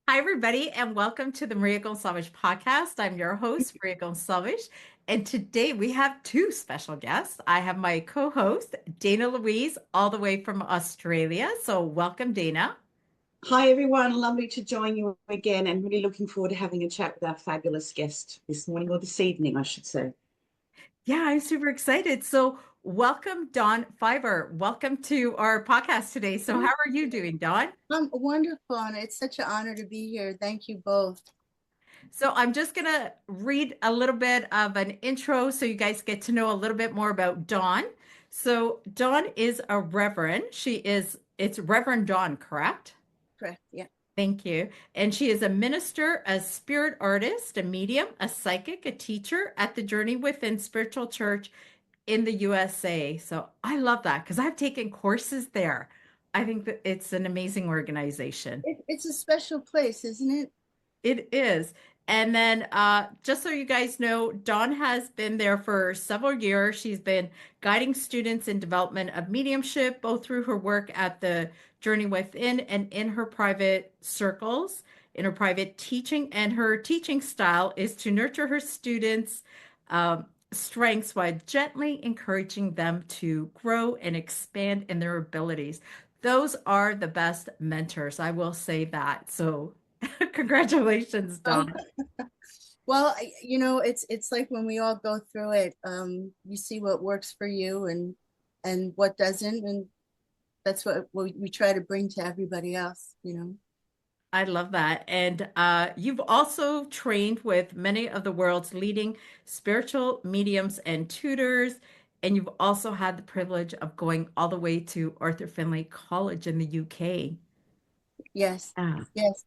Hi, everybody, and welcome to the Maria Gonçalves podcast. I'm your host, Maria Gonçalves, and today we have two special guests. I have my co-host, Dana Louise, all the way from Australia. So, welcome, Dana. Hi, everyone. Lovely to join you again, and really looking forward to having a chat with our fabulous guest this morning or this evening, I should say. Yeah, I'm super excited. So, welcome, Dawn Pfeiffer. Welcome to our podcast today. So, how are you doing, Dawn? I'm wonderful, and it's such an honor to be here. Thank you both. So I'm just going to read a little bit of an intro so you guys get to know a little bit more about Dawn. So Dawn is a reverend. It's Reverend Dawn, correct? Correct. Yeah. Thank you. And she is a minister, a spirit artist, a medium, a psychic, a teacher at the Journey Within Spiritual Church in the USA. So I love that because I've taken courses there. I think that it's an amazing organization. It's a special place, isn't it? It is. And then, just so you guys know, Dawn has been there for several years. She's been guiding students in development of mediumship, both through her work at the Journey Within and in her private circles, in her private teaching. And her teaching style is to nurture her students' strengths while gently encouraging them to grow and expand in their abilities. Those are the best mentors, I will say that. So, congratulations, Oh, Dawn. well, it's like when we all go through it, you see what works for you and what doesn't, and that's what we try to bring to everybody else. I love that. And you've also trained with many of the world's leading spiritual mediums and tutors. And you've also had the privilege of going all the way to Arthur Findlay College in the UK. Yes, Ah, yes.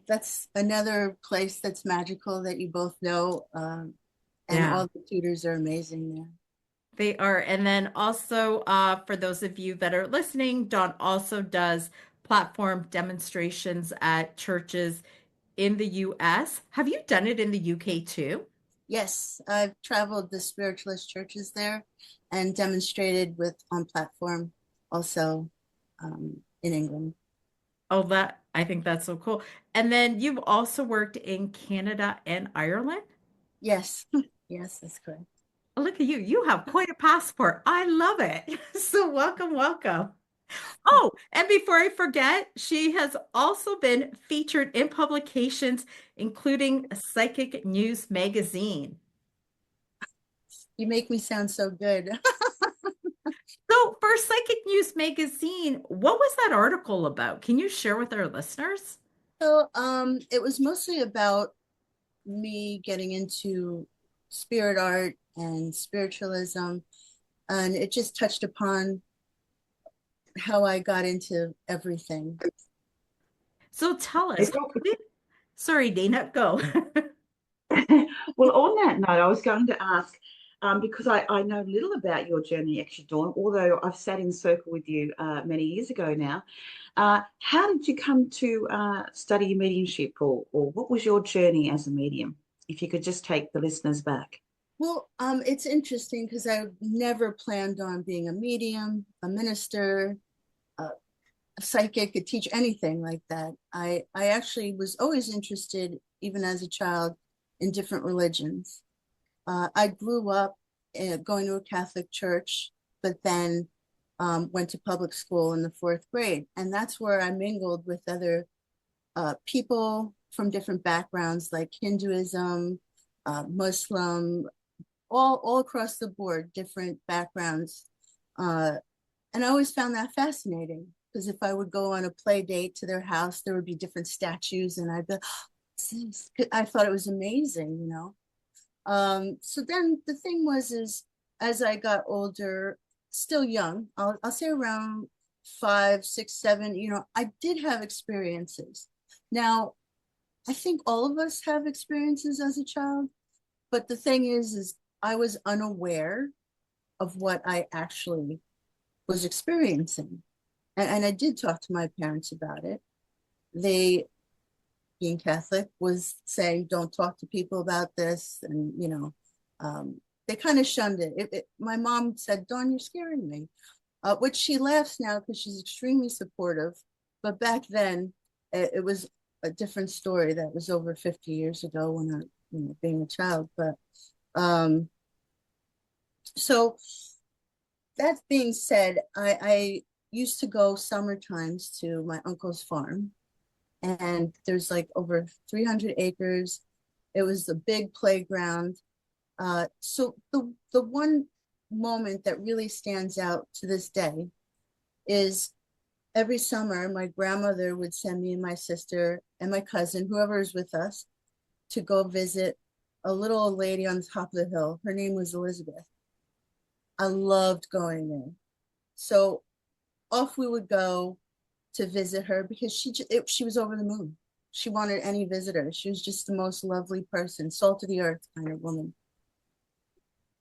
That's another place that's magical that you both know, and yeah, all the tutors are amazing there. they are. And then also, for those of you that are listening, Dawn also does platform demonstrations at churches in the US. Have you done it in the UK too? Yes, I've traveled the spiritualist churches there and demonstrated with on platform also in England. Oh, that I think that's so cool. And then you've also worked in Canada and Ireland. Yes, yes, that's correct. Oh, look at you. You have quite a passport. I love it. So welcome, welcome. Oh, and before I forget, she has also been featured in publications, including Psychic News Magazine. You make me sound so good. So, for Psychic News Magazine, what was that article about? Can you share with our listeners? So, it was mostly about me getting into spirit art and spiritualism, and it just touched upon how I got into everything. So, tell us, sorry, Dana, go. Well, on that note, I was going to ask, because I know little about your journey, actually, Dawn, although I've sat in circle with you many years ago now. How did you come to study mediumship, or what was your journey as a medium? If you could just take the listeners back. Well, it's interesting because I never planned on being a medium, a minister, a psychic, could teach anything like that. I actually was always interested, even as a child, in different religions. I grew up going to a Catholic church, but then went to public school in the fourth grade. And that's where I mingled with other people from different backgrounds, like Hinduism, Muslim, all across the board, different backgrounds. Uh, and I always found that fascinating because if I would go on a play date to their house, there would be different statues, and I'd be, I thought it was amazing. So then the thing was, is as I got older, still young, I'll say around 5, 6, 7, I did have experiences. Now, I think all of us have experiences as a child, but the thing is I was unaware of what I actually was experiencing. And I did talk to my parents about it. They, being Catholic, was saying, don't talk to people about this. And, they kind of shunned it. My mom said, Dawn, you're scaring me, which she laughs now because she's extremely supportive. But back then, it was a different story that was over 50 years ago when I, being a child. But so that being said, I used to go summer times to my uncle's farm, and there's like over 300 acres. It was a big playground. So the one moment that really stands out to this day is every summer my grandmother would send me and my sister and my cousin, whoever is with us, to go visit a little old lady on the top of the hill. Her name was Elizabeth. I loved going there. So off we would go to visit her because she was over the moon. She wanted any visitor. She was just the most lovely person, salt of the earth kind of woman.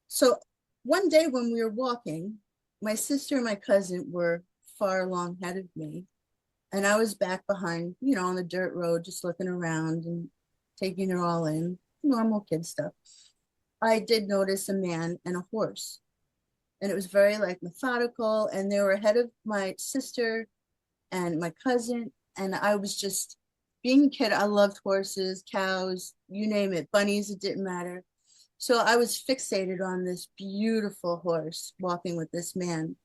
So one day when we were walking, my sister and my cousin were far along ahead of me, and I was back behind, on the dirt road, just looking around and taking it all in, normal kid stuff. I did notice a man and a horse, and it was very like methodical, and they were ahead of my sister and my cousin, and I was just being a kid. I loved horses, cows, you name it, bunnies, it didn't matter. So I was fixated on this beautiful horse walking with this man.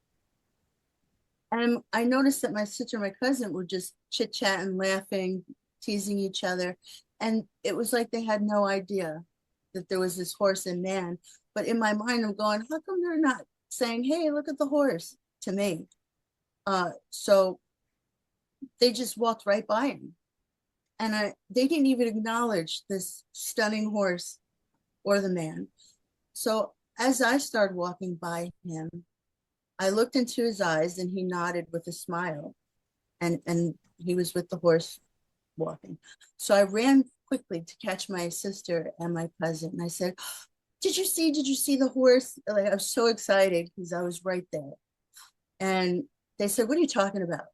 And I noticed that my sister and my cousin were just chit-chatting, laughing, teasing each other. And it was like they had no idea that there was this horse and man. But in my mind, I'm going, how come they're not saying, hey, look at the horse to me? So they just walked right by him. And they didn't even acknowledge this stunning horse or the man. So as I started walking by him, I looked into his eyes and he nodded with a smile, and he was with the horse walking. So I ran quickly to catch my sister and my cousin. And I said, did you see the horse? Like, I was so excited because I was right there. And they said, what are you talking about?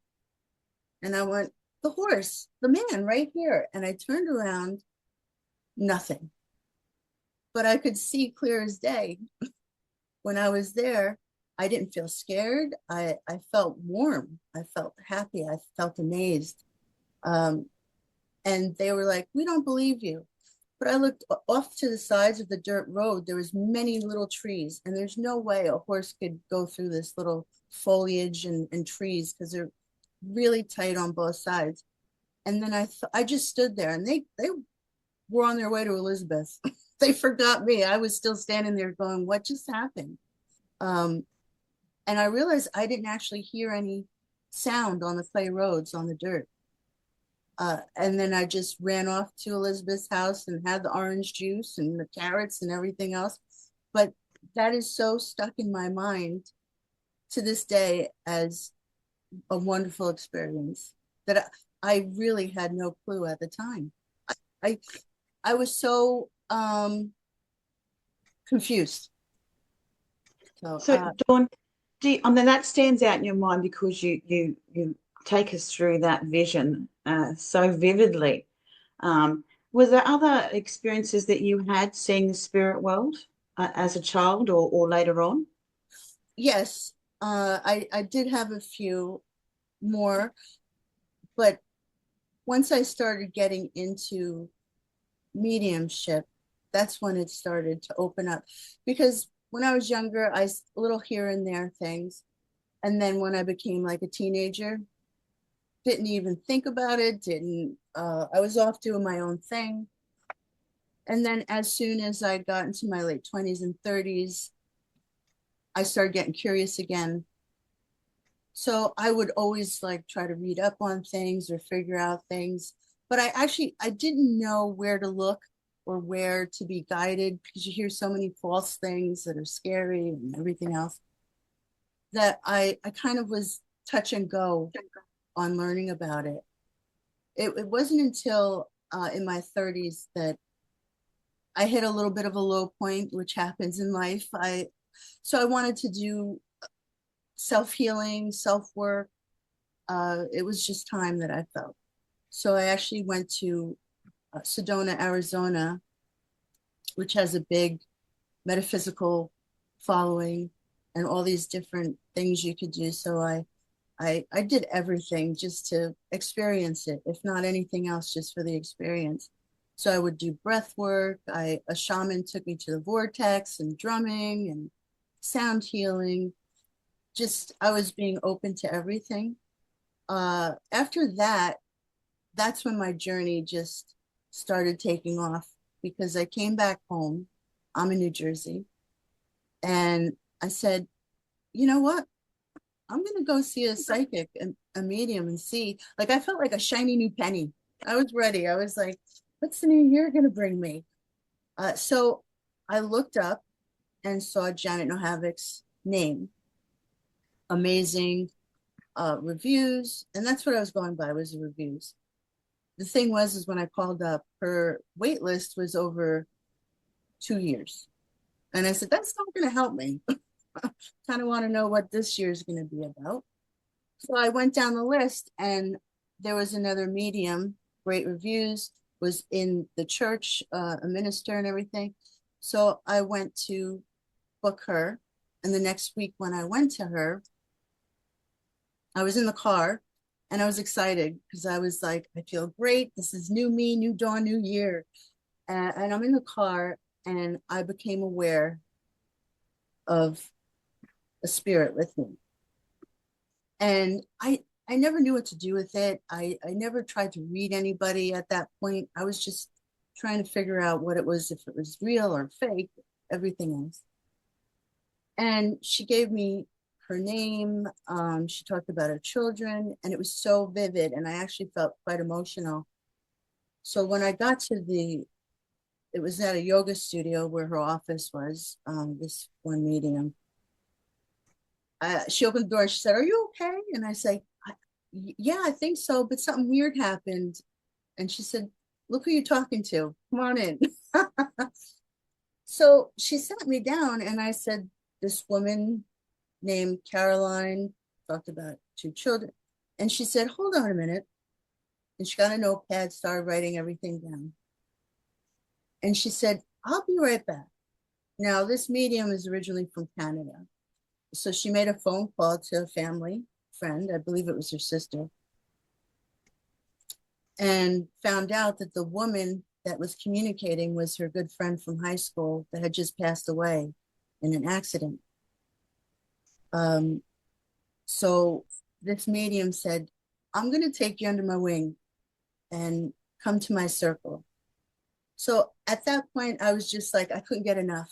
And I went, the horse, the man right here. And I turned around, nothing. But I could see clear as day. When I was there, I didn't feel scared. I felt warm. I felt happy. I felt amazed. And they were like, we don't believe you. But I looked off to the sides of the dirt road. There was many little trees, and there's no way a horse could go through this little foliage and trees because they're really tight on both sides. And then I just stood there, and they were on their way to Elizabeth. They forgot me. I was still standing there going, what just happened? And I realized I didn't actually hear any sound on the clay roads on the dirt. And then I just ran off to Elizabeth's house and had the orange juice and the carrots and everything else. But that is so stuck in my mind to this day as a wonderful experience that I really had no clue at the time. I was so confused. So Dawn, I mean, that stands out in your mind because you take us through that vision so vividly. Were there other experiences that you had seeing the spirit world as a child or later on? Yes, I did have a few more, but once I started getting into mediumship, that's when it started to open up. Because when I was younger, a little here and there things. And then when I became like a teenager, didn't even think about it, I was off doing my own thing. And then as soon as I got into my late 20s and 30s, I started getting curious again. So I would always like try to read up on things or figure out things. But I didn't know where to look or where to be guided because you hear so many false things that are scary and everything else that I kind of was touch and go on learning about it. It wasn't until in my 30s that I hit a little bit of a low point, which happens in life. So I wanted to do self-healing, self-work. It was just time that I felt. So I actually went to Sedona, Arizona, which has a big metaphysical following and all these different things you could do. So I I did everything just to experience it, if not anything else, just for the experience. So I would do breath work. A shaman took me to the vortex and drumming and sound healing. Just I was being open to everything. After that, that's when my journey just started taking off because I came back home. I'm in New Jersey. And I said, you know what? I'm going to go see a psychic and a medium and see. Like, I felt like a shiny new penny. I was ready. I was like, what's the new year going to bring me? So I looked up and saw Janet Nohavec's name. Amazing reviews. And that's what I was going by was the reviews. The thing was, is when I called up, her wait list was over 2 years. And I said, that's not going to help me. Kind of want to know what this year is going to be about. So I went down the list and there was another medium, great reviews, was in the church, a minister and everything. So I went to book her. And the next week when I went to her, I was in the car and I was excited because I was like, I feel great. This is new me, new dawn, new year. And I'm in the car and I became aware of a spirit with me. And I never knew what to do with it. I never tried to read anybody at that point. I was just trying to figure out what it was, if it was real or fake, everything else. And she gave me her name. She talked about her children, and it was so vivid. And I actually felt quite emotional. So when I got to it was at a yoga studio where her office was, this one medium. She opened the door and she said, are you okay? And I said, yeah, I think so, but something weird happened. And she said, look who you're talking to. Come on in. So she sat me down and I said, this woman named Caroline talked about 2 children. And she said, hold on a minute. And she got a notepad, started writing everything down. And she said, I'll be right back. Now, this medium is originally from Canada. So she made a phone call to a family friend, I believe it was her sister, and found out that the woman that was communicating was her good friend from high school that had just passed away in an accident. So this medium said, I'm going to take you under my wing and come to my circle. So at that point, I was just like, I couldn't get enough.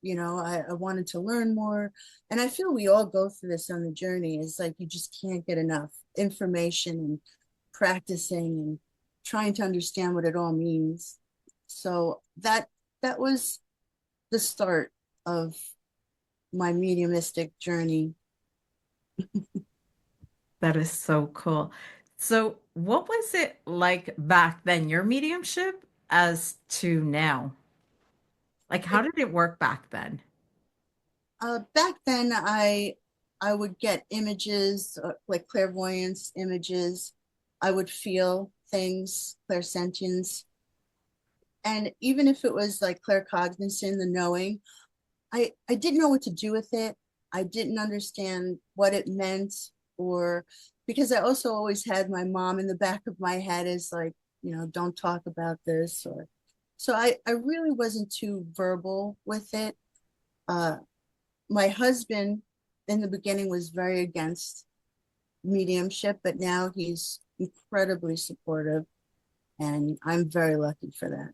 You know, I wanted to learn more. And I feel we all go through this on the journey. It's like you just can't get enough information and practicing and trying to understand what it all means. So that was the start of my mediumistic journey. That is so cool. So, what was it like back then, your mediumship, as to now? Like, how did it work back then? Back then, I would get images like clairvoyance images. I would feel things, clairsentience, and even if it was like claircognizant, the knowing, I didn't know what to do with it. I didn't understand what it meant, or because I also always had my mom in the back of my head as like, you know, don't talk about this, or so I really wasn't too verbal with it. Uh, my husband in the beginning was very against mediumship, but now he's incredibly supportive, and I'm very lucky for that.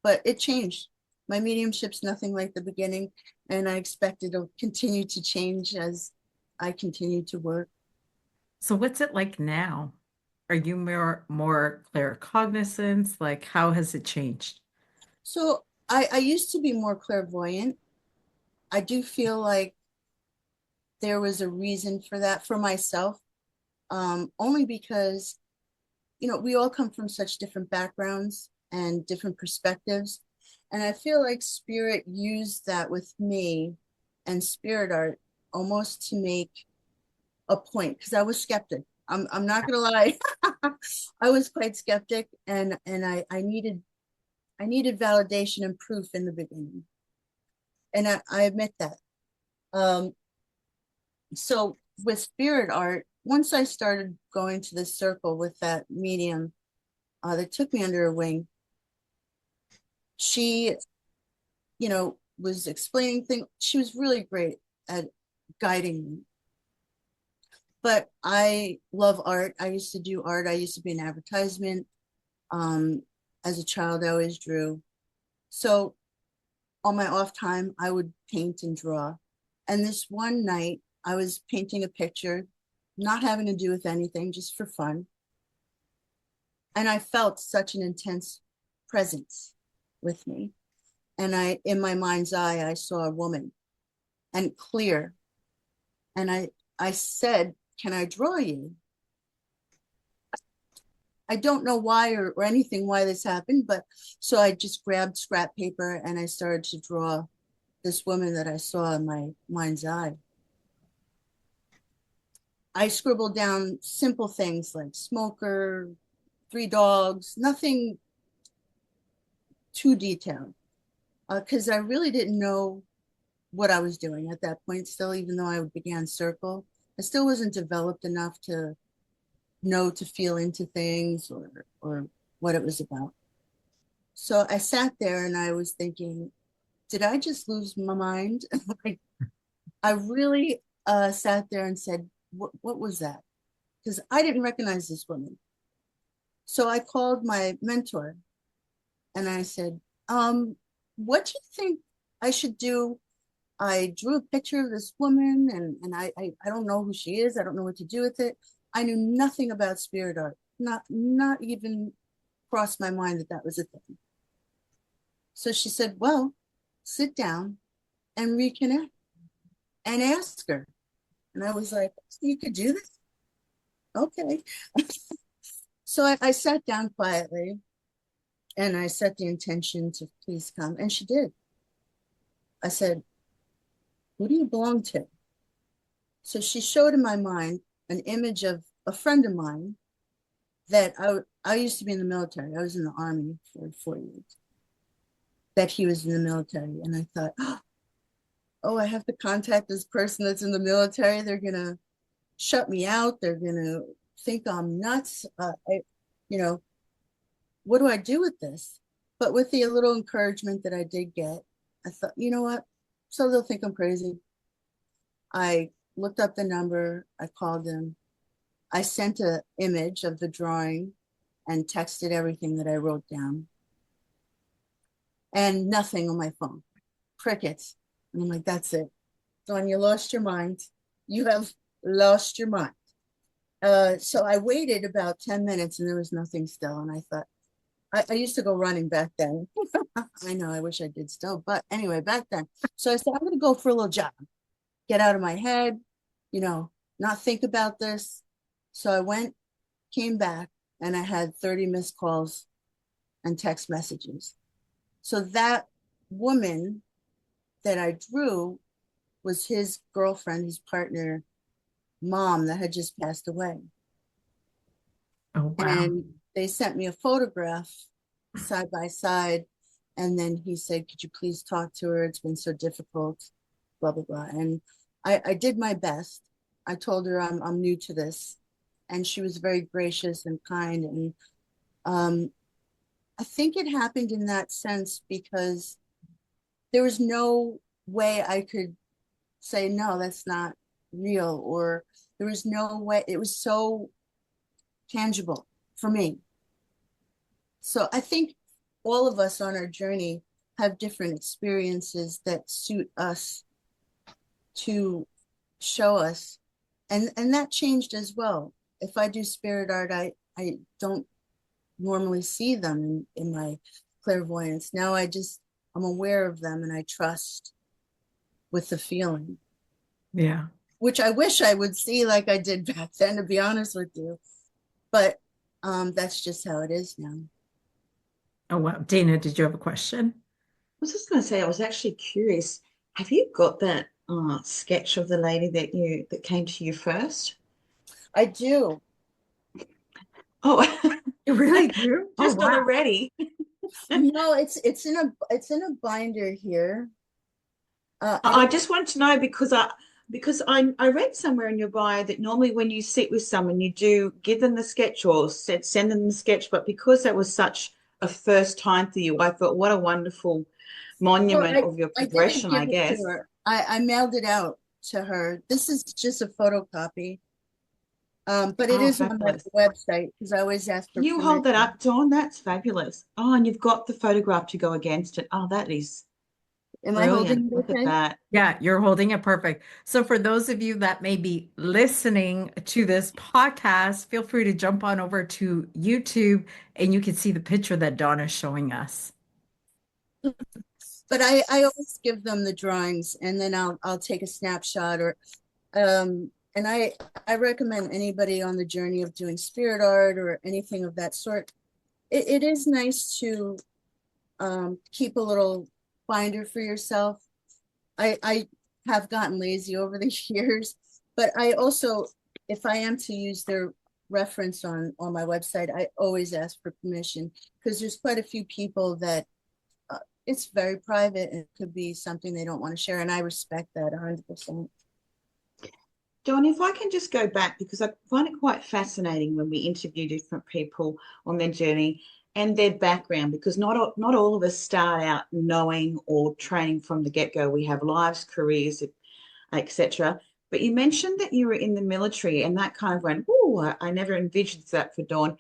But it changed. My mediumship's nothing like the beginning, and I expect it'll continue to change as I continue to work. So, what's it like now? Are you more claircognizant? Like, how has it changed? So I used to be more clairvoyant. I do feel like there was a reason for that for myself, only because, you know, we all come from such different backgrounds and different perspectives. And I feel like spirit used that with me and spirit art almost to make a point because I was skeptic. I'm not gonna lie. I was quite skeptic and I needed validation and proof in the beginning. And I admit that. Um, so with spirit art, once I started going to this circle with that medium that took me under her wing, she, was explaining things. She was really great at guiding me. But I love art. I used to do art. I used to be in advertisement. As a child, I always drew. So on my off time, I would paint and draw. And this one night, I was painting a picture, not having to do with anything, just for fun. And I felt such an intense presence with me. And in my mind's eye, I saw a woman, and clear. And I said, "Can I draw you?" I don't know why or anything why this happened, but so I just grabbed scrap paper and I started to draw this woman that I saw in my mind's eye. I scribbled down simple things like smoker, 3 dogs, nothing too detailed, because I really didn't know what I was doing at that point still, even though I began circle. I still wasn't developed enough to know to feel into things or what it was about. So I sat there and I was thinking, did I just lose my mind? Like, I really sat there and said, what was that? Because I didn't recognize this woman. So I called my mentor and I said, what do you think I should do? I drew a picture of this woman and I don't know who she is. I don't know what to do with it. I knew nothing about spirit art, not even crossed my mind that was a thing. So she said, well, sit down and reconnect and ask her. And I was like, you could do this? Okay. So I sat down quietly and I set the intention to please come. And she did. I said, who do you belong to? So she showed in my mind an image of a friend of mine that I used to be in the military. I was in the Army for 4 years. That he was in the military. And I thought, oh, I have to contact this person that's in the military. They're going to shut me out. They're going to think I'm nuts. What do I do with this? But with the little encouragement that I did get, I thought, you know what? So they'll think I'm crazy. I looked up the number. I called them. I sent an image of the drawing and texted everything that I wrote down. And nothing on my phone. Crickets. And I'm like, that's it. Dawn, you lost your mind. You have lost your mind. So I waited about 10 minutes and there was nothing still. And I thought, I used to go running back then. I know, I wish I did still. But anyway, back then. So I said, I'm going to go for a little jog. Get out of my head, not think about this. So I went, came back, and I had 30 missed calls and text messages. So that woman that I drew was his girlfriend, his partner, mom that had just passed away. Oh, wow. And they sent me a photograph side by side. And then he said, could you please talk to her? It's been so difficult, blah, blah, blah. And I did my best. I told her I'm new to this. And she was very gracious and kind. And I think it happened in that sense because there was no way I could say, no, that's not real. Or there was no way. It was so tangible for me. So I think all of us on our journey have different experiences that suit us to show us. And that changed as well. If I do spirit art, I don't normally see them in my clairvoyance. Now I'm aware of them and I trust with the feeling. Yeah. Which I wish I would see like I did back then, to be honest with you. But that's just how it is now. Oh, wow. Dana, did you have a question? I was just going to say, I was actually curious. Have you got that sketch of the lady that came to you first? I do. Oh, You really do? just Oh, wow. already. No, it's in a binder here. I just wanted to know because Because I read somewhere in your bio that normally when you sit with someone, you do give them the sketch or send them the sketch. But because that was such a first time for you, I thought, what a wonderful Well, monument of your I didn't progression, give I it to guess. her. I mailed it out to her. This is just a photocopy. But it Oh, is on my fabulous. website because I always ask for Can you hold that permission. up, Dawn? That's fabulous. Oh, and you've got the photograph to go against it. Oh, that is Am I brilliant. holding it Look at okay? that. Yeah, you're holding it perfect. So, for those of you that may be listening to this podcast, feel free to jump on over to YouTube and you can see the picture that Dawn is showing us. But I always give them the drawings and then I'll take a snapshot or and I recommend anybody on the journey of doing spirit art or anything of that sort. It is nice to keep a little binder for yourself. I have gotten lazy over the years, but I also, if I am to use their reference on my website, I always ask for permission because there's quite a few people that it's very private and it could be something they don't want to share, and I respect that 100%. Dawn, if I can just go back, because I find it quite fascinating when we interview different people on their journey and their background, because not all of us start out knowing or training from the get-go. We have lives, careers, etc. But you mentioned that you were in the military, and that kind of went, oh, I never envisioned that for Dawn.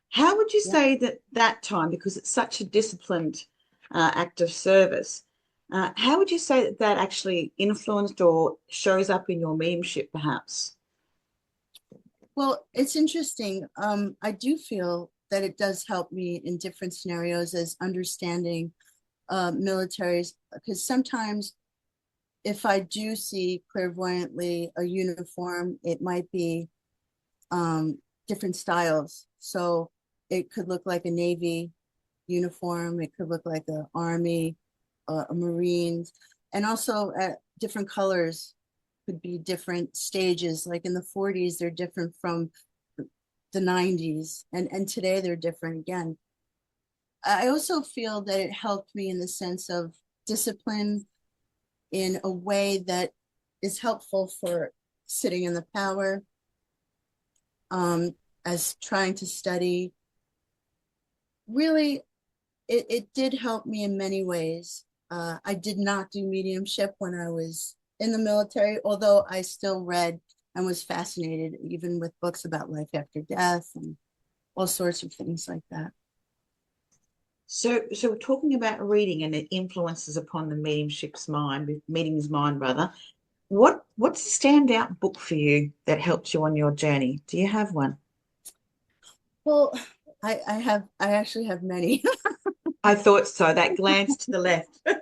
How would you Yeah. say that that time, because it's such a disciplined act of service, how would you say that that actually influenced or shows up in your mediumship, perhaps? Well, it's interesting. I do feel that it does help me in different scenarios as understanding militaries, because sometimes if I do see clairvoyantly a uniform, it might be um, different styles. So it could look like a Navy uniform, it could look like an Army, a Marines, and also at different colors could be different stages. Like in the 40s, they're different from the 90s, and today they're different again. I also feel that it helped me in the sense of discipline in a way that is helpful for sitting in the power, as trying to study. Really, it did help me in many ways. I did not do mediumship when I was in the military, although I still read and was fascinated even with books about life after death and all sorts of things like that. So we're talking about reading and it influences upon the medium's mind rather. What's the standout book for you that helps you on your journey? Do you have one? Well, I actually have many. I thought so. That glance to the left. I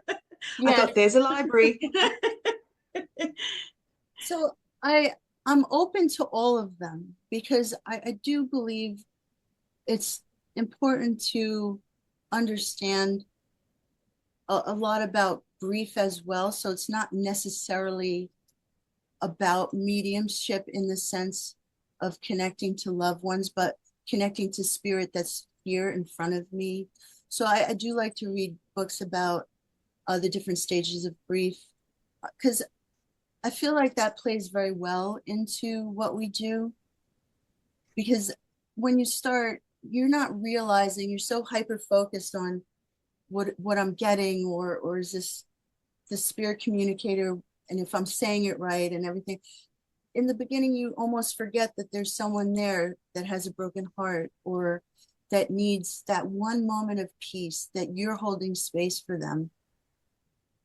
Yes. thought there's a library. So I'm open to all of them because I do believe it's important to understand a lot about grief as well. So it's not necessarily about mediumship in the sense of connecting to loved ones, but connecting to spirit that's here in front of me. So I do like to read books about the different stages of grief because I feel like that plays very well into what we do. Because when you start, you're not realizing you're so hyper focused on what I'm getting, or is this the spirit communicator, and if I'm saying it right and everything. In the beginning, you almost forget that there's someone there that has a broken heart or that needs that one moment of peace that you're holding space for them.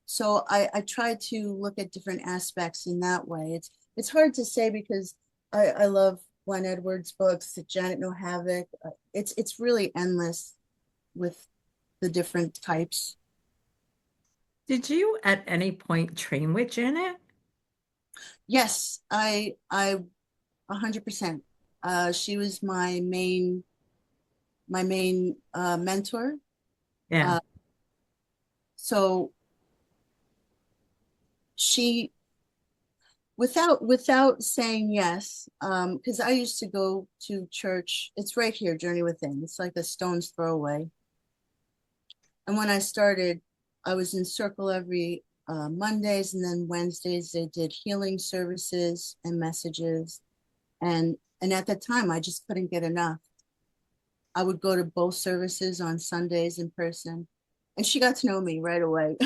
So I try to look at different aspects in that way. It's hard to say because I love Glenn Edwards' books, Janet Nohavec. It's really endless with the different types. Did you at any point train with Janet? Yes, I 100%. She was my main mentor. Yeah. Uh, so she, without saying yes, because I used to go to church. It's right here, Journey Within. It's like a stone's throw away. And when I started, I was in circle every Mondays, and then Wednesdays they did healing services and messages. And at the time, I just couldn't get enough. I would go to both services on Sundays in person, and she got to know me right away.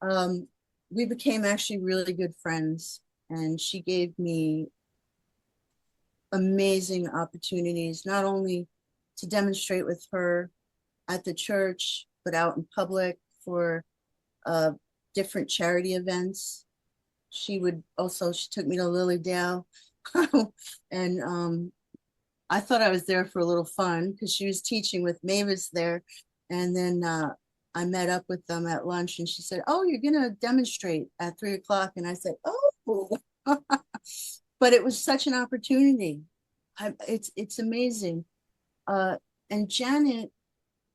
um, we became actually really good friends, and she gave me amazing opportunities, not only to demonstrate with her at the church, but out in public for uh, different charity events. She took me to Lilydale. And I thought I was there for a little fun because she was teaching with Mavis there. And then I met up with them at lunch and she said, "Oh, you're going to demonstrate at 3 o'clock." And I said, "Oh," but it was such an opportunity. It's amazing. Uh, and Janet,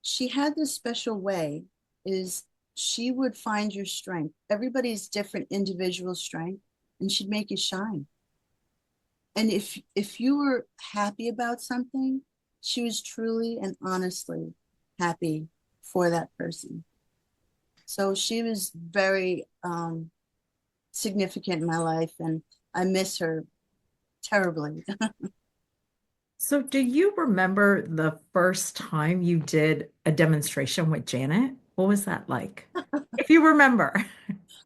she had this special way is she would find your strength, everybody's different individual strength, and she'd make you shine. And if you were happy about something, she was truly and honestly happy for that person. So she was very significant in my life, and I miss her terribly. So, do you remember the first time you did a demonstration with Janet? What was that like? If you remember.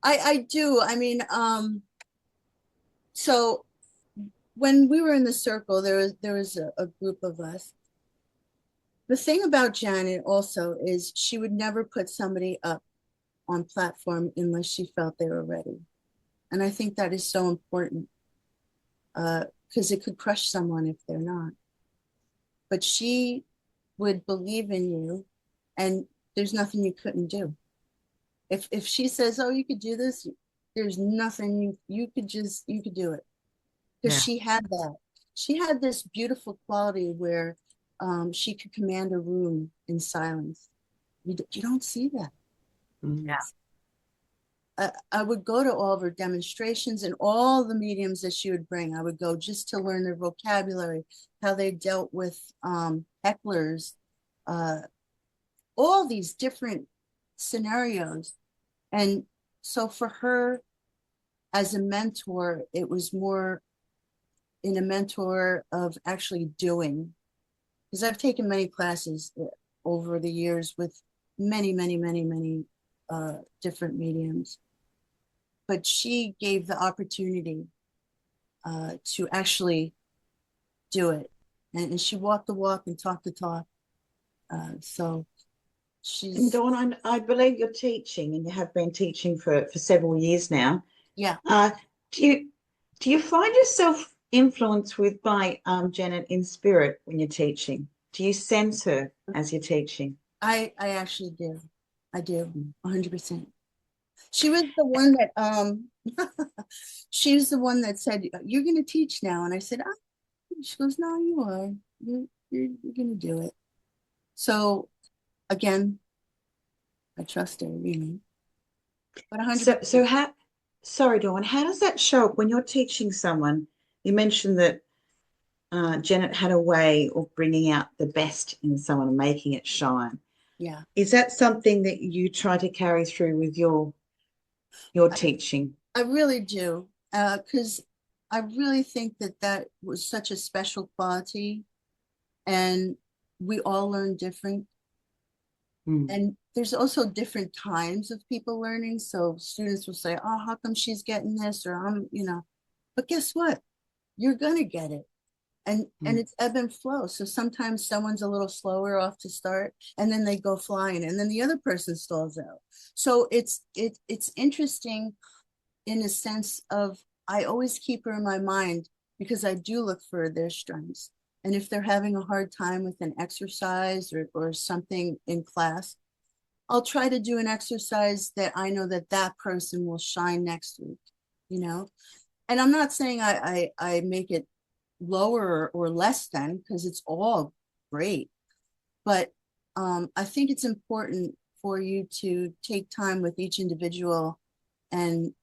I do. I mean, so when we were in the circle, there was a group of us. The thing about Janet also is she would never put somebody up on platform unless she felt they were ready. And I think that is so important because it could crush someone if they're not. But she would believe in you, and there's nothing you couldn't do. If she says, "Oh, you could do this," there's nothing you could do it because Yeah. she had that. She had this beautiful quality where she could command a room in silence. You don't see that. Mm. Yeah. I would go to all of her demonstrations and all the mediums that she would bring. I would go just to learn their vocabulary, how they dealt with hecklers, uh, all these different scenarios. And so for her as a mentor, it was more in a mentor of actually doing. Because I've taken many classes over the years with many different mediums. But she gave the opportunity to actually do it. And she walked the walk and talked the talk. So And she's, Dawn, I believe you're teaching and you have been teaching for several years now. yeah, Uh, do you find yourself influenced with by Janet in spirit when you're teaching? Do you sense her as you're teaching? I actually do. I do, 100%. She was the one that, she was the one that said, "You're going to teach now." And I said, "Oh." She goes, "No, you are. You're going to do it." So again, I trust her, but 100%. So how, sorry, Dawn, how does that show up when you're teaching someone? You mentioned that Janet had a way of bringing out the best in someone and making it shine. Yeah, Is that something that you try to carry through with your teaching? I really do. Because I really think that that was such a special quality, and we all learn different. Mm. And there's also different times of people learning. So students will say, "Oh, how come she's getting this?" Or but guess what? You're gonna get it. And Mm. it's ebb and flow. So sometimes someone's a little slower off to start, and then they go flying, and then the other person stalls out. So it's interesting in a sense of I always keep her in my mind because I do look for their strengths. And if they're having a hard time with an exercise or something in class, I'll try to do an exercise that I know that that person will shine next week, you know? And I'm not saying I make it lower or less than because it's all great. But I think it's important for you to take time with each individual and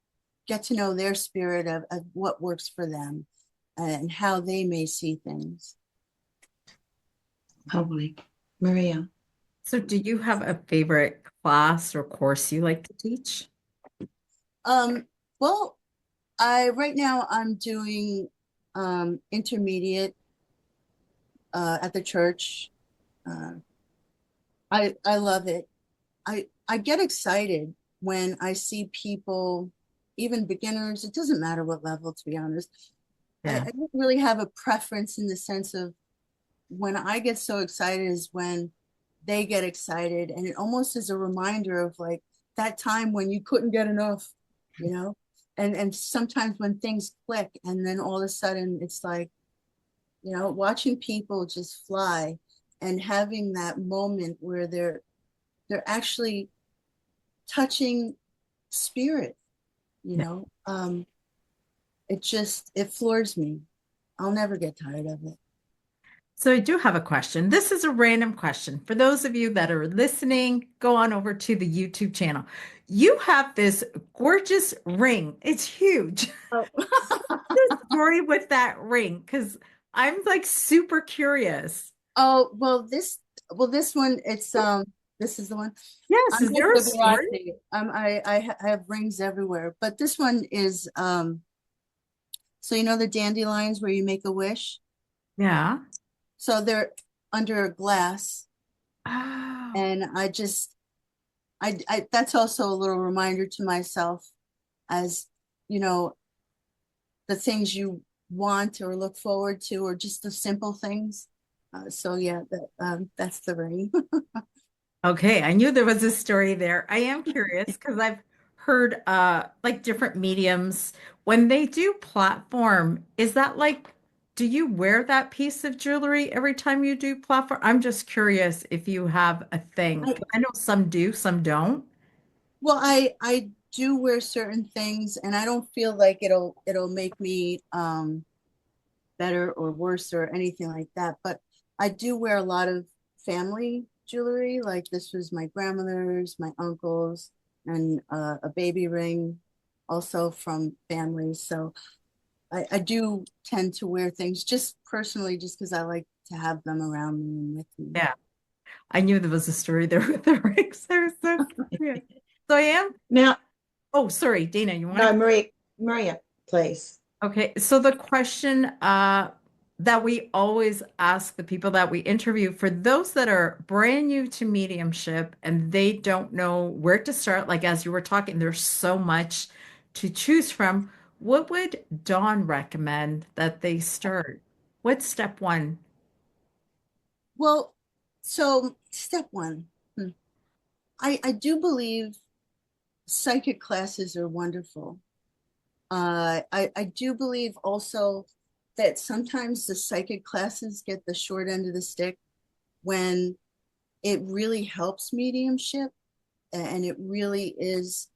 get to know their spirit of what works for them and how they may see things. Probably. Maria. So, do you have a favorite class or course you like to teach? Well, I right now I'm doing intermediate at the church. Uh, I love it. I get excited when I see people, even beginners. It doesn't matter what level, to be honest. Yeah. I don't really have a preference in the sense of when I get so excited is when they get excited, and it almost is a reminder of like that time when you couldn't get enough, you know. And sometimes when things click, and then all of a sudden it's like, watching people just fly and having that moment where they're actually touching spirit, you Yeah. know. It floors me. I'll never get tired of it. So I do have a question. This is a random question. For those of you that are listening, go on over to the YouTube channel. You have this gorgeous ring. It's huge. Oh. The story with that ring, because I'm like super curious. Oh, this one, this is the one. Yes, I'm is just there a story? Gujarati. I have rings everywhere, but this one is so you know the dandelions where you make a wish? Yeah. So they're under a glass, Oh, and I that's also a little reminder to myself as, you know, the things you want or look forward to, or just the simple things. So yeah, that's the ring. okay. I knew there was a story there. I am curious because I've heard like different mediums when they do platform, is that like do you wear that piece of jewelry every time you do platform? I'm just curious if you have a thing. I, I know some do, some don't. well, I do wear certain things, and I don't feel like it'll make me better or worse or anything like that. But I do wear a lot of family jewelry. Like this was my grandmother's, my uncle's, and a baby ring, also from family. So I do tend to wear things just personally, just because I like to have them around me and with me. Yeah. I knew there was a story there with the rings. I was so curious. So I am. Now, Oh, sorry, Dana, you want no, to? Maria, please. Okay, so the question that we always ask the people that we interview, for those that are brand new to mediumship and they don't know where to start, like as you were talking, there's so much to choose from. What would Dawn recommend that they start? What's step one? Well, so step one, I do believe psychic classes are wonderful. I do believe also that sometimes the psychic classes get the short end of the stick when it really helps mediumship, and it really is.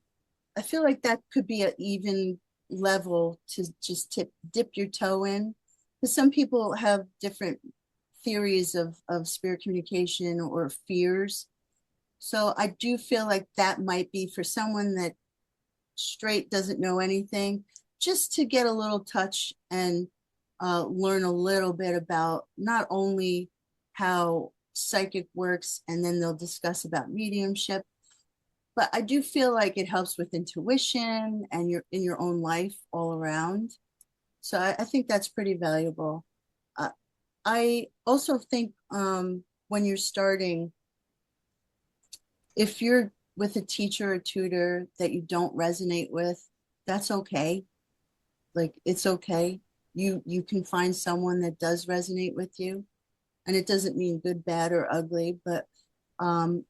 I feel like that could be an even level to just dip your toe in, because some people have different theories of spirit communication or fears. So I do feel like that might be for someone that straight doesn't know anything, just to get a little touch and learn a little bit about not only how psychic works, and then they'll discuss about mediumship, but I do feel like it helps with intuition and your in your own life all around. So I think that's pretty valuable. Uh, I also think when you're starting, if you're with a teacher or tutor that you don't resonate with, that's okay. Like it's okay. You can find someone that does resonate with you, and it doesn't mean good, bad, or ugly. But um,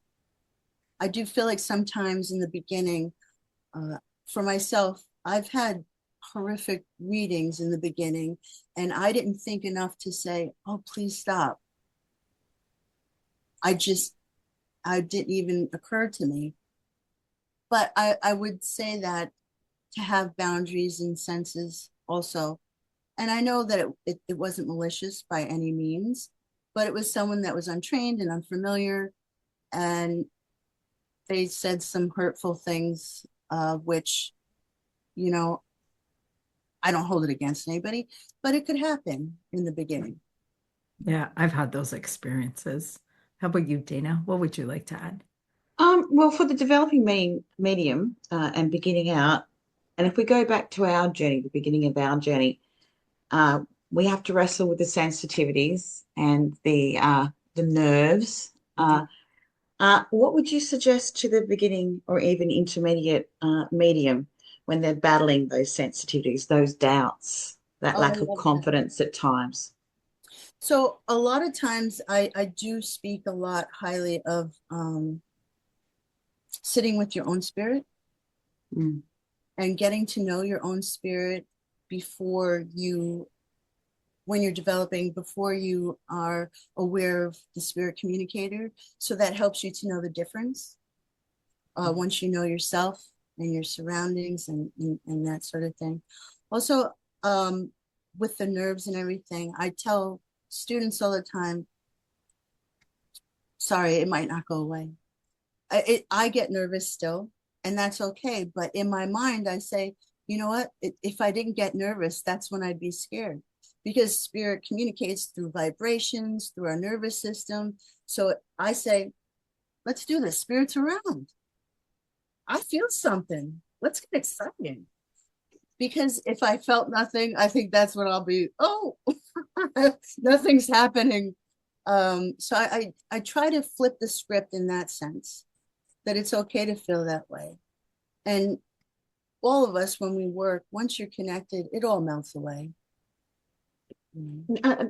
I do feel like sometimes in the beginning, uh, for myself, I've had horrific readings in the beginning, and I didn't think enough to say, "Oh, please stop." I just I didn't even occur to me. But I would say that to have boundaries and senses also. And I know that it wasn't malicious by any means, but it was someone that was untrained and unfamiliar, and they said some hurtful things, which, you know, I don't hold it against anybody, but it could happen in the beginning. Yeah, I've had those experiences. How about you, Dana? What would you like to add? Well, for the developing medium and beginning out, And if we go back to our journey, the beginning of our journey, we have to wrestle with the sensitivities and the nerves. What would you suggest to the beginning or even intermediate medium when they're battling those sensitivities, those doubts, that Oh, I lack of love that. confidence at times? So a lot of times I do speak a lot highly of sitting with your own spirit Mm. and getting to know your own spirit before you, when you're developing, before you are aware of the spirit communicator. So that helps you to know the difference once you know yourself and your surroundings and that sort of thing. Also, with the nerves and everything, I tell students all the time, sorry, it might not go away. I get nervous still, and that's okay. But in my mind, I say, you know what? If I didn't get nervous, that's when I'd be scared because spirit communicates through vibrations, through our nervous system. So I say, let's do this. Spirit's around. I feel something. Let's get excited. Because if I felt nothing, I think that's when I'll be, oh, nothing's happening. So I try to flip the script in that sense, that it's okay to feel that way. And all of us, when we work, once you're connected, it all melts away.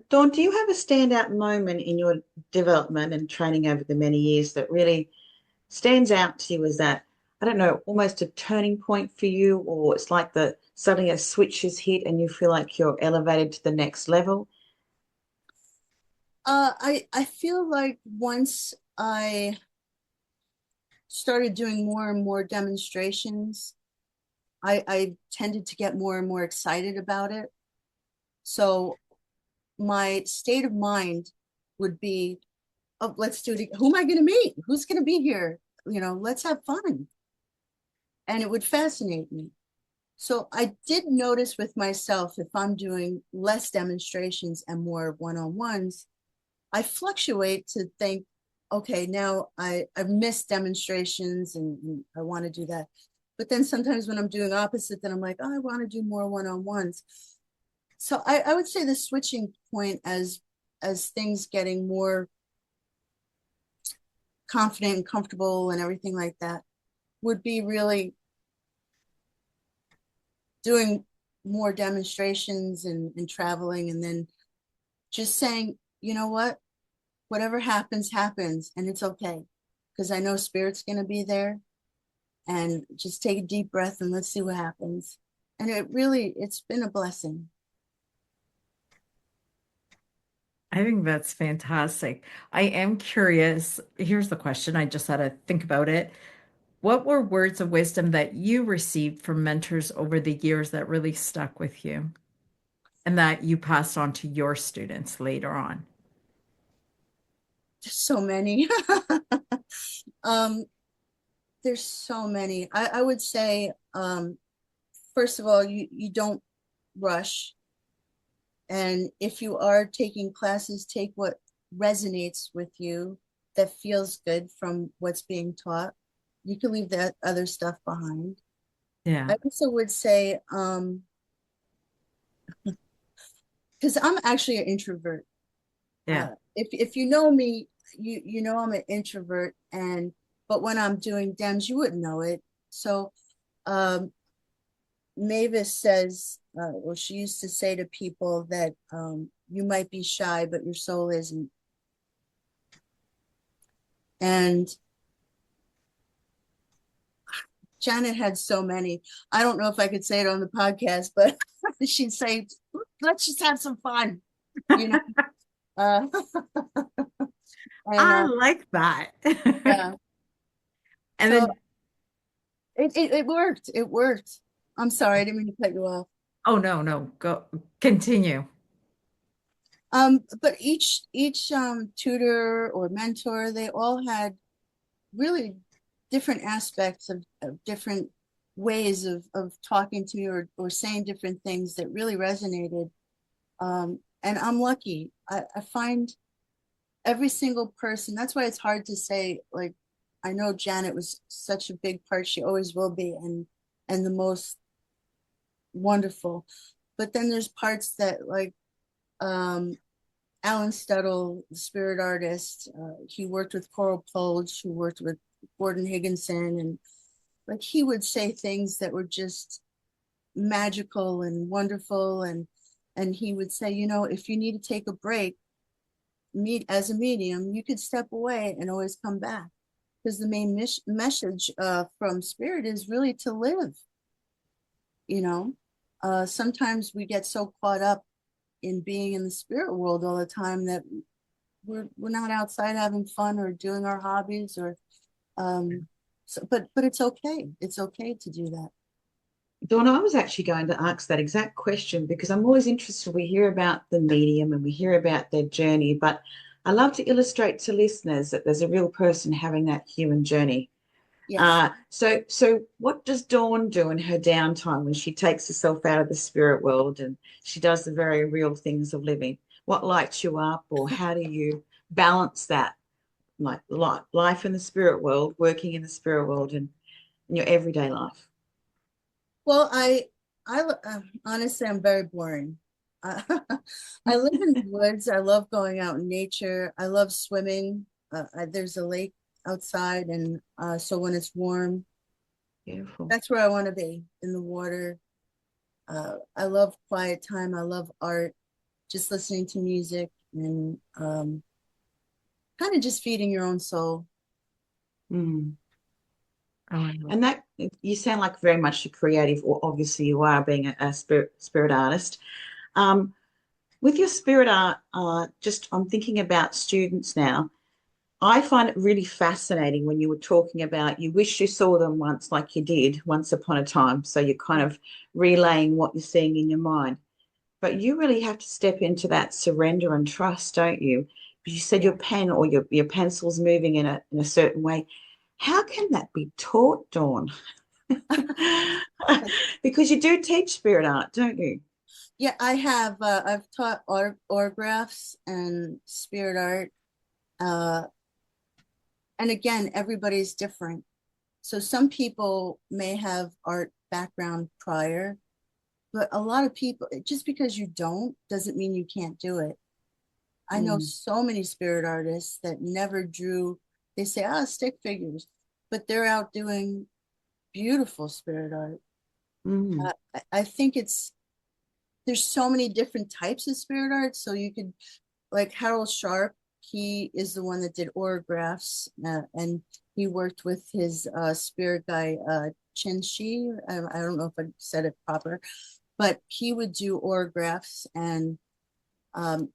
Dawn, do you have a standout moment in your development and training over the many years that really stands out to you as that, I don't know, almost a turning point for you, or it's like the suddenly a switch is hit and you feel like you're elevated to the next level? I feel like once I started doing more and more demonstrations, I tended to get more and more excited about it. So my state of mind would be, oh, let's do it. Who am I going to meet? Who's going to be here? Let's have fun. And it would fascinate me. So I did notice with myself, if I'm doing less demonstrations and more one-on-ones, I fluctuate to think, okay, now I've missed demonstrations and I want to do that. But then sometimes when I'm doing opposite, then I'm like, oh, I want to do more one-on-ones. So I would say the switching point as things getting more confident and comfortable and everything like that would be really doing more demonstrations and traveling, and then just saying, you know what, whatever happens, happens, and it's okay. Because I know spirit's going to be there, and just take a deep breath and let's see what happens. And it's been a blessing. I think that's fantastic. I am curious. Here's the question. I just had to think about it. What were words of wisdom that you received from mentors over the years that really stuck with you and that you passed on to your students later on? There's so many. um, there's so many. I would say, first of all, you don't rush. And if you are taking classes, take what resonates with you, that feels good from what's being taught. You can leave that other stuff behind. Yeah. I also would say, because I'm actually an introvert. Yeah. If you know me, you know I'm an introvert, but when I'm doing dems, you wouldn't know it. So um, Mavis says, or she used to say to people that you might be shy, but your soul isn't. And Janet had so many. I don't know if I could say it on the podcast, but she'd say, let's just have some fun, you know? Uh, and I like that. yeah, And so then, it worked. It worked. I'm sorry, I didn't mean to cut you off. oh no, no, go continue. But each tutor or mentor, they all had really different aspects of different ways of talking to me or saying different things that really resonated. And I'm lucky. I find every single person, that's why it's hard to say, like, I know Janet was such a big part, she always will be, and the most wonderful. But then there's parts that like um, Alan Stuttle, the spirit artist, he worked with Coral Polge, who worked with Gordon Higginson, and like he would say things that were just magical and wonderful, and he would say, you know, if you need to take a break, meet as a medium, you could step away and always come back, because the main message from spirit is really to live. You know, sometimes we get so caught up in being in the spirit world all the time that we're not outside having fun or doing our hobbies or so, but it's okay. It's okay to do that. Dawn, I was actually going to ask that exact question because I'm always interested. We hear about the medium and we hear about their journey, but I love to illustrate to listeners that there's a real person having that human journey. Yes. So what does Dawn do in her downtime when she takes herself out of the spirit world and she does the very real things of living? What lights you up, or how do you balance that, like life in the spirit world, working in the spirit world, and in your everyday life? Well, honestly, I'm very boring. Uh, I live in the woods. I love going out in nature. I love swimming. There's a lake outside, and so when it's warm, Beautiful. that's where I want to be, in the water. I love quiet time. I love art, just listening to music and kind of just feeding your own soul. Mm. Oh, I love And that you sound like very much a creative, or obviously you are being a spirit artist. Um, with your spirit art, just I'm thinking about students now. I find it really fascinating when you were talking about you wish you saw them once, like you did once upon a time. So you're kind of relaying what you're seeing in your mind. But you really have to step into that surrender and trust, don't you? Because you said Yeah. your pen or your pencil's moving in a certain way. How can that be taught, Dawn? Because you do teach spirit art, don't you? Yeah, I've taught autographs and spirit art. Uh, and again, everybody's different. So some people may have art background prior, but a lot of people, just because you don't doesn't mean you can't do it. I know Mm, so many spirit artists that never drew, they say, ah, stick figures, but they're out doing beautiful spirit art. mm, I think there's so many different types of spirit art. So you could, like Harold Sharp, he is the one that did autographs, and he worked with his spirit guy, Chen Shi. I don't know if I said it proper, but he would do autographs, and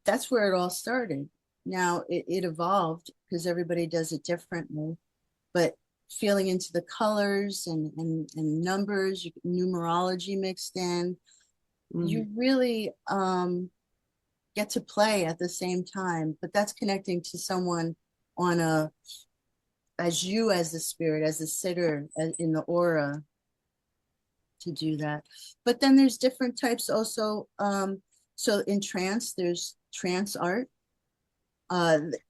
that's where it all started. Now it evolved because everybody does it differently, but feeling into the colors and numbers, numerology mixed in, mm. you really get to play at the same time, but that's connecting to someone on a, as you, as the spirit, as the sitter, as in the aura, to do that. But then there's different types also. So in trance, there's trance art.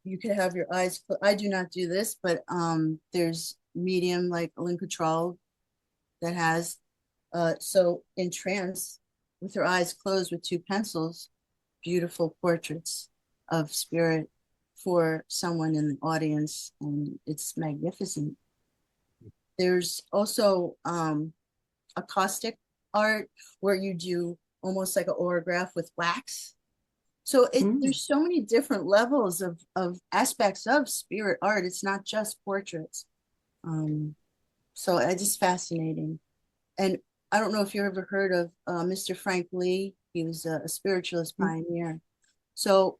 You could have your eyes I do not do this, but there's medium like Lynn Control that has so in trance, with her eyes closed with two pencils, beautiful portraits of spirit for someone in the audience, and it's magnificent. There's also acoustic art where you do almost like an orograph with wax. So Mm. there's so many different levels of aspects of spirit art. It's not just portraits. Um, so it's just fascinating. And I don't know if you ever heard of Mr. Frank Lee. He was a spiritualist pioneer. So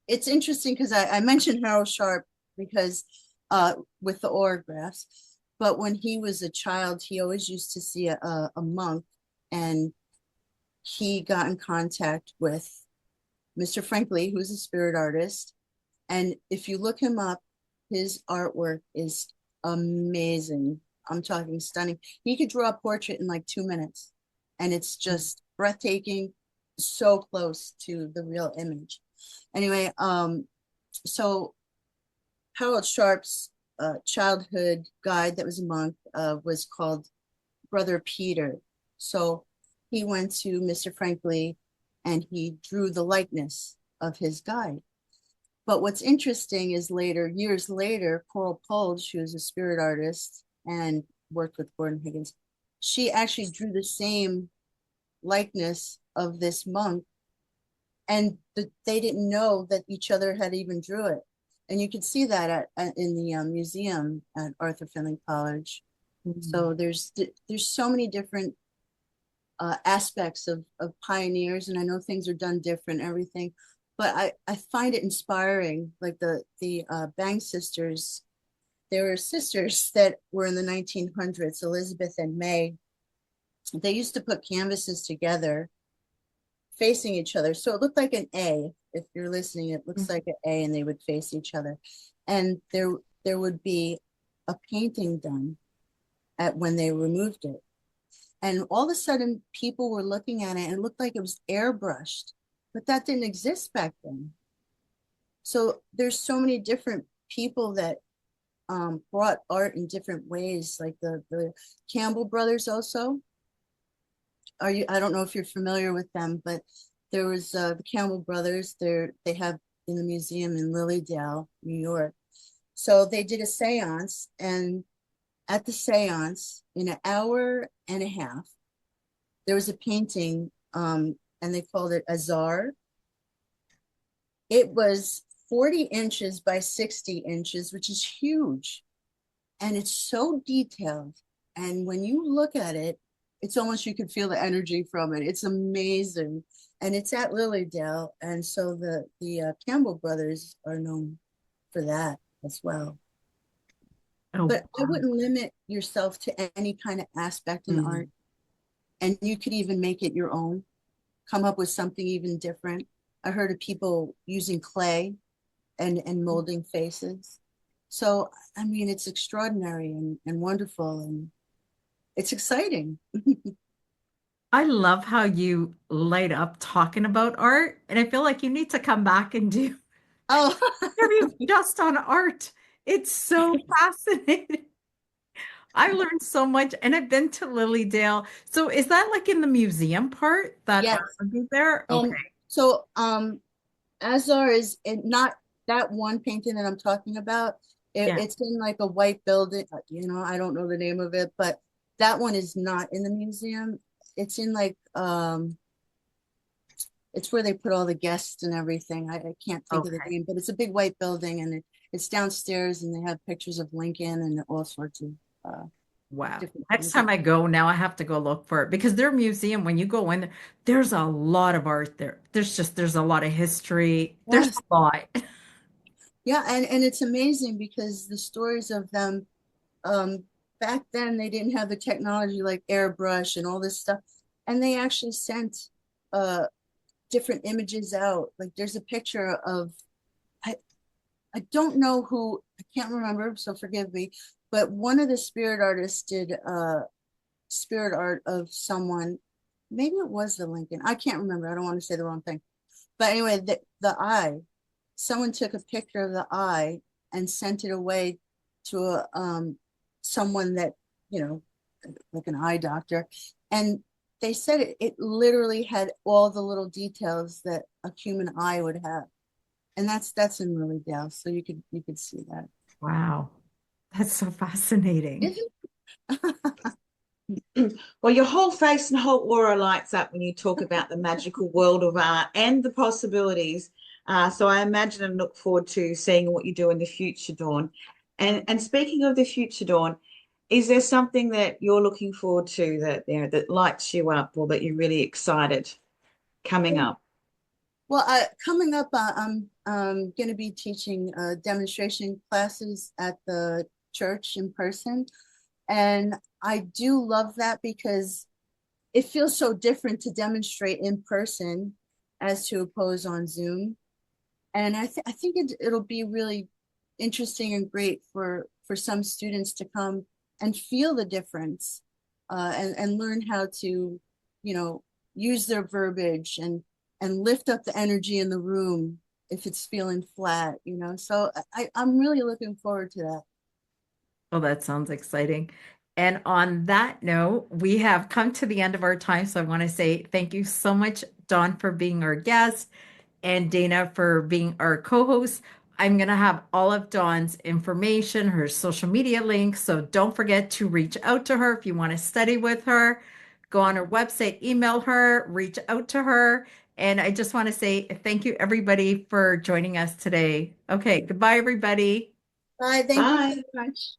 it's interesting because I mentioned Harold Sharp because with the autographs, but when he was a child, he always used to see a monk, and he got in contact with Mr. Frank Lee, who's a spirit artist. And if you look him up, his artwork is amazing. I'm talking stunning. He could draw a portrait in like 2 minutes, and it's just breathtaking, so close to the real image. Anyway, so Harold Sharp's childhood guide that was a monk was called Brother Peter. So he went to Mr. Franklin and he drew the likeness of his guide. But what's interesting is later, years later, Coral Pulge, who was a spirit artist and worked with Gordon Higgins, she actually drew the same likeness of this monk, and they didn't know that each other had even drew it. And you can see that in the museum at Arthur Findlay College. Mm-hmm. So there's so many different aspects of pioneers, and I know things are done different, everything, but I find it inspiring. Like the Bang sisters, there were sisters that were in the 1900s, Elizabeth and May. They used to put canvases together facing each other, so it looked like an A. If you're listening, it looks like an A, and they would face each other, and there would be a painting done at when they removed it. And all of a sudden, people were looking at it and it looked like it was airbrushed, but that didn't exist back then. So there's so many different people that brought art in different ways, like the Campbell brothers also. I don't know if you're familiar with them, but there was the Campbell brothers. They have in the museum in Lilydale, New York. So they did a seance, and at the seance, in an hour and a half, there was a painting, and they called it Azar. It was 40 inches by 60 inches, which is huge. And it's so detailed. And when you look at it, it's almost, you can feel the energy from it. It's amazing. And it's at Lilydale. And so the Campbell brothers are known for that as well. Oh, but wow. I wouldn't limit yourself to any kind of aspect in art. And you could even make it your own, come up with something even different. I heard of people using clay and molding faces. So, I mean, it's extraordinary and wonderful, and it's exciting. I love how you light up talking about art, and I feel like you need to come back and do interviews just on art. It's so fascinating. I learned so much, and I've been to Lilydale. So is that like in the museum part that yes. art would be there? Okay. So Azar is not that one painting that I'm talking about. It's in like a white building. I don't know the name of it, but that one is not in the museum. It's in like it's where they put all the guests and everything. I can't think of the name, but it's a big white building, and it's downstairs, and they have pictures of Lincoln and all sorts of wow. Next time I go, now I have to go look for it, because their museum, when you go in there, there's a lot of art there. There's a lot of history. Yes. There's a lot. Yeah, and it's amazing because the stories of them, back then they didn't have the technology like airbrush and all this stuff. And they actually sent different images out. Like there's a picture of, I don't know who, I can't remember, so forgive me, but one of the spirit artists did spirit art of someone. Maybe it was the Lincoln. I can't remember. I don't want to say the wrong thing. But anyway, the eye, someone took a picture of the eye and sent it away to someone that, like an eye doctor. And they said it literally had all the little details that a human eye would have. And that's in Lilydale. So you could see that. Wow. That's so fascinating. Well, your whole face and whole aura lights up when you talk about the magical world of art and the possibilities. So I imagine and look forward to seeing what you do in the future, Dawn. And speaking of the future, Dawn, is there something that you're looking forward to that lights you up, or that you're really excited coming up? Well, coming up, I'm going to be teaching demonstration classes at the church in person. And I do love that because it feels so different to demonstrate in person as to oppose on Zoom. And I think it'll be really interesting and great for some students to come and feel the difference and learn how to, use their verbiage and lift up the energy in the room if it's feeling flat, So I'm really looking forward to that. Oh, that sounds exciting. And on that note, we have come to the end of our time. So I want to say thank you so much, Dawn, for being our guest and Dana for being our co-host. I'm going to have all of Dawn's information, her social media links. So don't forget to reach out to her if you want to study with her. Go on her website, email her, reach out to her. And I just want to say thank you, everybody, for joining us today. Okay, goodbye, everybody. Bye. Thank you Bye. so much.